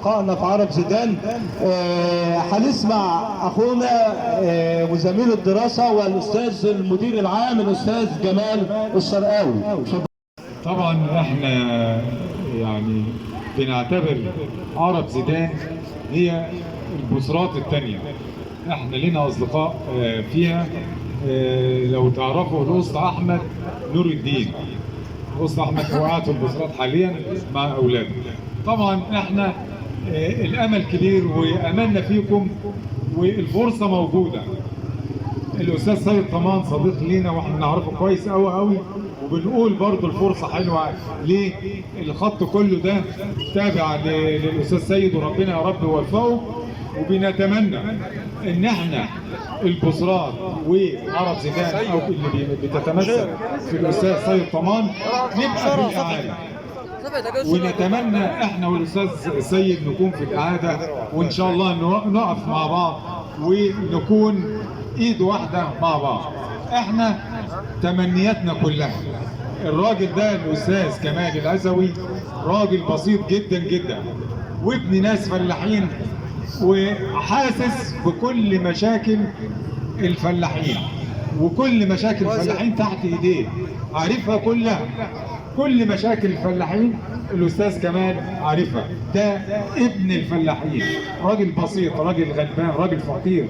اصدقائنا في عرب زيدان. هنسمع اخونا وزميل الدراسه والاستاذ المدير العام الاستاذ جمال الشرقاوي. طبعا احنا يعني بنعتبر عرب زيدان هي البصرات الثانيه. احنا لنا اصدقاء فيها. لو تعرفوا الاسطى احمد نور الدين، الاسطى احمد هو قاعد في البصرات حاليا مع اولاده. طبعا احنا الامل كبير واملنا فيكم والفرصه موجوده. الاستاذ سيد طمان صديق لينا واحنا نعرفه كويس قوي قوي، وبنقول برضه الفرصه حلوه. ليه؟ الخط كله ده تابع للاستاذ سيد، وربنا يا رب يوفقه. وبنتمنى ان احنا البصرات وعرب زيدان او اللي بتتمثل في الاستاذ سيد طمان نبقى في الاعاده، ونتمنى احنا والاستاذ سيد نكون في الاعاده، وان شاء الله نقف مع بعض ونكون ايد واحده مع بعض. احنا تمنياتنا كلها الراجل ده الاستاذ كمال العزوي راجل بسيط جدا جدا، وابن ناس فلاحين، وحاسس بكل مشاكل الفلاحين، وكل مشاكل الفلاحين تحت ايديه عارفها كلها. كل مشاكل الفلاحين الاستاذ كمال عارفها. ده ابن الفلاحين، راجل بسيط، راجل غلبان، راجل فقير،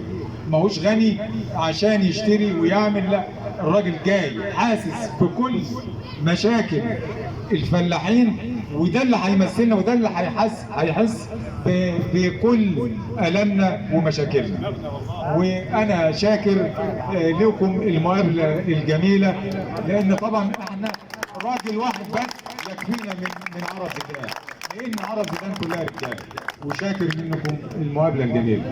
ماهوش غني عشان يشتري ويعمل، لا، الراجل جاي حاسس بكل مشاكل الفلاحين، وده اللي هيمثلنا، وده اللي هيحس بكل ألمنا ومشاكلنا. وانا شاكر لكم المقابله الجميله، لان طبعا احنا راجل واحد بس يكفينا من عرب زيدان، لان عرب زيدان كلها رجاله. وشاكر منكم المقابله الجميله.